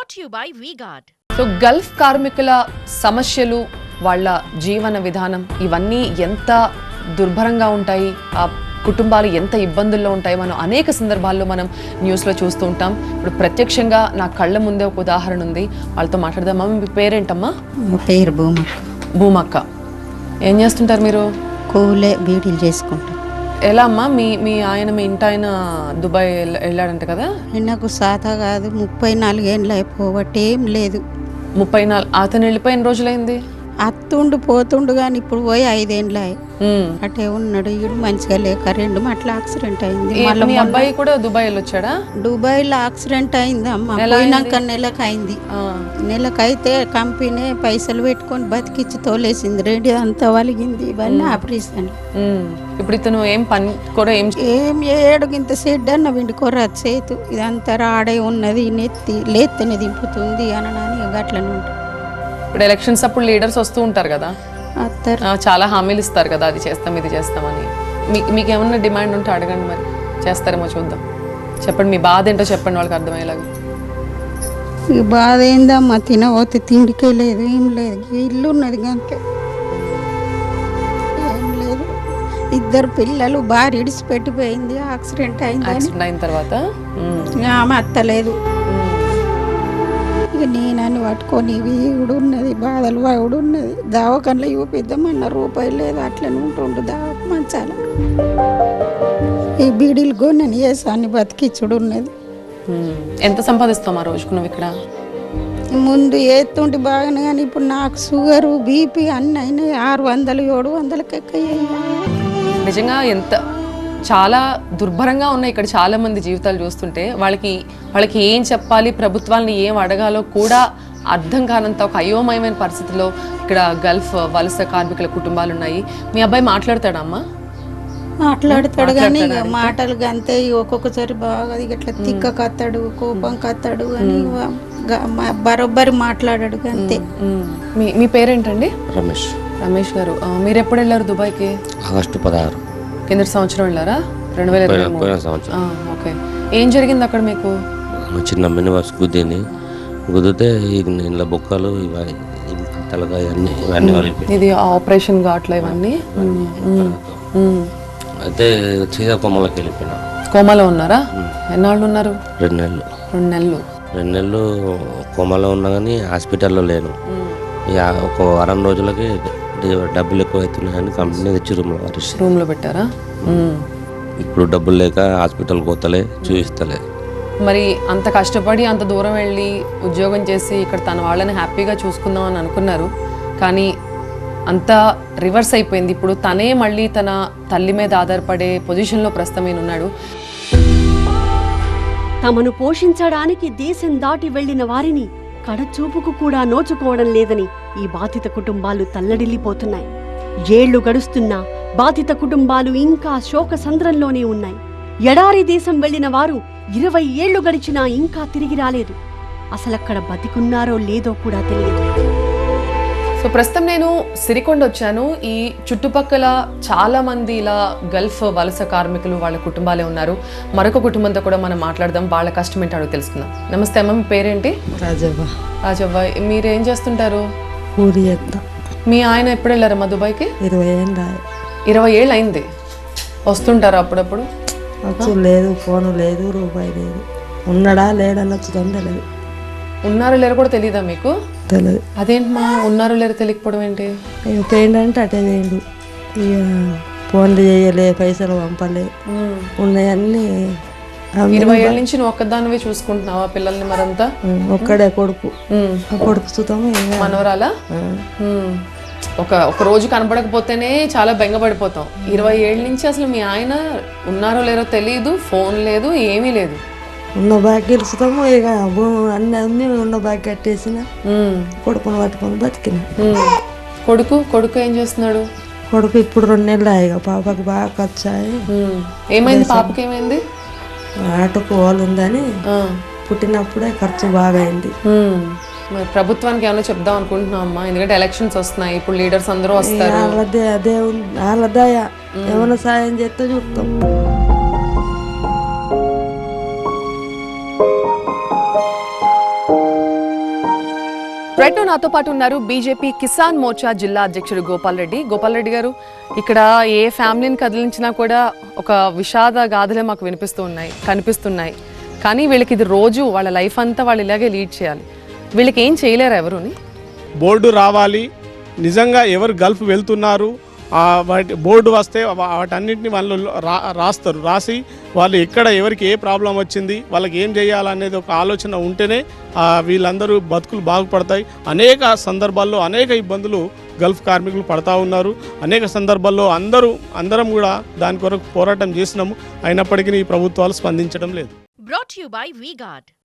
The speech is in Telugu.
brought to you by V-Guard. So Gulf కార్మికుల సమస్యలు, వాళ్ళ జీవన విధానం ఇవన్నీ ఎంత దుర్భరంగా ఉంటాయి, ఆ కుటుంబాలు ఎంత ఇబ్బందుల్లో ఉంటాయి, మనం అనేక సందర్భాల్లో మనం న్యూస్లో చూస్తూ ఉంటాం. ఇప్పుడు ప్రత్యక్షంగా నా కళ్ళ ముందే ఒక ఉదాహరణ ఉంది, వాళ్ళతో మాట్లాడదామా. మీ పేరేంటమ్మా? పేరు భూమక్క. భూమక్క, ఏం చేస్తుంటారు మీరు? కూలే బీడీలు చేసుకుంటాం. ఎలా అమ్మా, మీ ఆయన మీ ఇంటి ఆయన దుబాయ్ వెళ్ళాడంట కదా? నాకు సాత కాదు, 34 ఏళ్ళు అయిపోబట్టి ఏం లేదు. 34? అతను వెళ్ళిపోయిన రోజులైంది? అత్తుండు పోతుండు కానీ ఇప్పుడు పోయి 5 ఏళ్ళు అటే ఉన్నాడు. ఈడు మంచిగా లేక 2 మాటలు యాక్సిడెంట్ అయింది. మీ అబ్బాయి కూడా దుబాయ్ వెళ్ళొచ్చాడా? దుబాయ్లో యాక్సిడెంట్ అయింది అమ్మ. పోయినాక నెలకు అయింది. నెలకైతే కంపెనీ పైసలు పెట్టుకొని బతికిచ్చి తోలేసింది. రెడీ అంతా వలిగింది, ఇవన్నీ ఆపరేషన్. ఇప్పుడు ఇతను ఏం పని కూడా ఏం ఏడుగు ఇంత సెడ్ అన్న విండుకోరా చేతు, ఇదంతా రాడే ఉన్నది, నెత్తి లేత్తనే దింపుతుంది అనడానికి గట్లనే ఉంటుంది. ఇప్పుడు ఎలక్షన్స్ అప్పుడు లీడర్స్ వస్తూ ఉంటారు కదా, చాలా హామీలు ఇస్తారు కదా, అది చేస్తాం ఇది చేస్తామని. మీకు ఏమన్నా డిమాండ్ ఉంటే అడగండి, మరి చేస్తారేమో చూద్దాం. చెప్పండి, మీ బాధ ఏంటో చెప్పండి వాళ్ళకి అర్థమయ్యేలాగా. ఈ బాధ ఏందమ్మా, తినబోతే తిండికే లేదు, ఏం లేదు. ఇల్లు ఉన్నది అంతే, ఏం లేదు. 2 పిల్లలు భార్య ఇడిచిపెట్టిపోయింది, యాక్సిడెంట్ అయిన తర్వాత ఆమె అత్తలేదు. ఇక నేనని పట్టుకొని వీడు ఉన్నది, బాధలు వాడు ఉన్నది. దావకంలో చూపిద్దామన్న రూపాయి లేదు, అట్లనే ఉంటుండు దావ మంచాల. ఈ బీడీలు కొన్నని వేసాన్ని బతికిచ్చుడు ఉన్నది. ఎంత సంపాదిస్తాం ఆ రోజుకు నువ్వు ఇక్కడ? ముందు ఏతుంటే బాగానే, కానీ ఇప్పుడు నాకు షుగరు బీపీ అన్నీ అయినాయి. 600 700కి ఎక్కాయి. నిజంగా ఎంత చాలా దుర్భరంగా ఉన్నాయి ఇక్కడ చాలా మంది జీవితాలు చూస్తుంటే. వాళ్ళకి ఏం చెప్పాలి, ప్రభుత్వాలని ఏం అడగాలో కూడా అర్థం కానంత ఒక అయోమయమైన పరిస్థితిలో ఇక్కడ గల్ఫ్ వలస కార్మికుల కుటుంబాలు ఉన్నాయి. మీ అబ్బాయి మాట్లాడతాడా అమ్మా? మాట్లాడతాడు కానీ మాటలు అంతే. ఒక్కొక్కసారి బాగా ఇట్లా తిక్క కత్తాడు, కోపం కత్తాడు అని బరోబ్బరి మాట్లాడాడు అంతే. మీ పేరేంటండి? రమేష్. రమేష్ గారు, మీరు ఎప్పుడు వెళ్ళారు దుబాయ్కి? ఆగస్టు 16. కిందటి సంవత్సరం వెళ్ళారా? 2023. ఓకే. ఏం జరిగింది అక్కడ మీకు? చిన్న మినీ బస్ గుద్దితే ఇంట్లో బొక్కలు తలకాయ ఇవన్నీ ఇది ఆపరేషన్ ఘాట్లో ఇవన్నీ. అయితే సీదా కోమలోకి వెళ్ళిపోయినా. కోమాలో ఉన్నారా? ఎన్నాళ్ళు ఉన్నారు? 2 నెలలు. 2 నెలలు. 2 నెలలు కోమాలో ఉన్నా కానీ హాస్పిటల్లో లేను. ఇక ఒక వారం రోజులకి డబ్బులు ఎక్కువ అవుతున్నాయని కంపెనీ తెచ్చి రూమ్లో పెట్టారా? ఇప్పుడు డబ్బులు లేక హాస్పిటల్ పోతలే, చూపిస్తలే. మరి అంత కష్టపడి అంత దూరం వెళ్ళి ఉద్యోగం చేసి ఇక్కడ తన వాళ్ళని హ్యాపీగా చూసుకుందాం అని అనుకున్నారు, కానీ అంతా రివర్స్ అయిపోయింది. ఇప్పుడు తనే మళ్ళీ తన తల్లి మీద ఆధారపడే పొజిషన్లో ప్రస్తుతం ఉన్నాడు. తమను పోషించడానికి దేశం దాటి వెళ్లిన వారిని కడచూపుకు కూడా నోచుకోవడం లేదని ఈ బాధిత కుటుంబాలు తల్లడిల్లిపోతున్నాయి. 7 ఏళ్లు గడుస్తున్నా బాధిత కుటుంబాలు ఇంకా శోక సంద్రంలోనే ఉన్నాయి. ఎడారి దేశం వెళ్లిన వారు 20 ఏళ్లు గడిచినా ఇంకా తిరిగి రాలేదు. అసలక్కడ బతికున్నారో లేదో కూడా తెలియదు. సో ప్రస్తుతం నేను సిరికొండ వచ్చాను. ఈ చుట్టుపక్కల చాలా మంది ఇలా గల్ఫ్ వలస కార్మికులు వాళ్ళ కుటుంబాలే ఉన్నారు. మరొక కుటుంబంతో కూడా మనం మాట్లాడదాం, వాళ్ళ కష్టం ఏంటో అడుగు తెలుసుకుందాం. నమస్తే అమ్మ, మీ పేరేంటి? రాజవ్వ. రాజవ్వ, మీరేం చేస్తుంటారు? పూరి చేస్తా. మీ ఆయన ఎప్పుడు వెళ్ళారమ్మా దుబాయ్కి? 20 ఏళ్ళు. 20 ఏళ్ళు అయింది. వస్తుంటారు అప్పుడప్పుడు? లేదు, ఫోను లేదు, రూపాయి లేదు. ఉన్నాడా లేడన్నచ్చు తెలియదు. ఉన్నారో లేరు కూడా తెలియదా మీకు? తెలియదు. అదేంటి మా, ఉన్నారో లేరు తెలియకపోవడం ఏంటి? పోయిండంటే అటే వేయండు. ఇక ఫోన్లు చేయలే, పైసలు పంపలే, ఉన్నాయన్నీ. 20 ఏళ్ళ నుంచి నువ్వు ఒక్కదానివే చూసుకుంటున్నావా పిల్లల్ని? మరంతా ఒక్కడే కొడుకు. కొడుకు చూద్దాము. మనవరాలా? ఒక రోజు కనపడకపోతేనే చాలా బెంగపడిపోతాం. 20 ఏళ్ళ నుంచి అసలు మీ ఆయన ఉన్నారో లేరో తెలియదు, ఫోన్ లేదు, ఏమీ లేదు. ఉన్న బాగా గెలుస్తాము. ఇక అన్ని ఉన్న బాగా కట్టేసిన కొడుకుని పట్టుకొని బతికిన. కొడుకు ఏం చేస్తున్నాడు? కొడుకు ఇప్పుడు 2 నెలలు అయ్యాక పాపకు బాగా ఖర్చు అయ్యి. ఏమైంది పాపకి? ఏమైంది? ఆటోకు వాళ్ళు ఉందని పుట్టినప్పుడే ఖర్చు బాగా అయింది. మరి ప్రభుత్వానికి ఏమైనా చెప్దాం అనుకుంటున్నాం అమ్మా, ఎందుకంటే ఎలక్షన్స్ వస్తున్నాయి, ఇప్పుడు లీడర్స్ అందరూ వస్తారు. అదే వాళ్ళ దయ, ఏమైనా సాయం చేస్తే చూస్తాం. రైట్ నాతో పాటు ఉన్నారు బీజేపీ కిసాన్ మోర్చా జిల్లా అధ్యక్షుడు గోపాల్ రెడ్డి. గోపాల్ రెడ్డి గారు, ఇక్కడ ఏ ఫ్యామిలీని కదిలించినా కూడా ఒక విషాద గాథలే మాకు కనిపిస్తున్నాయి. కానీ వీళ్ళకి ఇది రోజు వాళ్ళ లైఫ్ అంతా వాళ్ళు ఇలాగే లీడ్ చేయాలి. వీళ్ళకి ఏం చేయలేరు ఎవరుని? బోర్డు రావాలి, నిజంగా ఎవరు గల్ఫ్ వెళ్తున్నారు వాటి బోర్డు వస్తే వాటన్నిటిని వాళ్ళు రాస్తారు. రాసి వాళ్ళు ఎక్కడ ఎవరికి ఏ ప్రాబ్లం వచ్చింది, వాళ్ళకి ఏం చేయాలనేది ఒక ఆలోచన ఉంటేనే వీళ్ళందరూ బతుకులు బాగుపడతాయి. అనేక సందర్భాల్లో అనేక ఇబ్బందులు గల్ఫ్ కార్మికులు పడతా ఉన్నారు. అనేక సందర్భాల్లో అందరం కూడా దాని కొరకు పోరాటం చేసినాము. అయినప్పటికీ ఈ ప్రభుత్వాలు స్పందించడం లేదు. Brought to you by VGuard.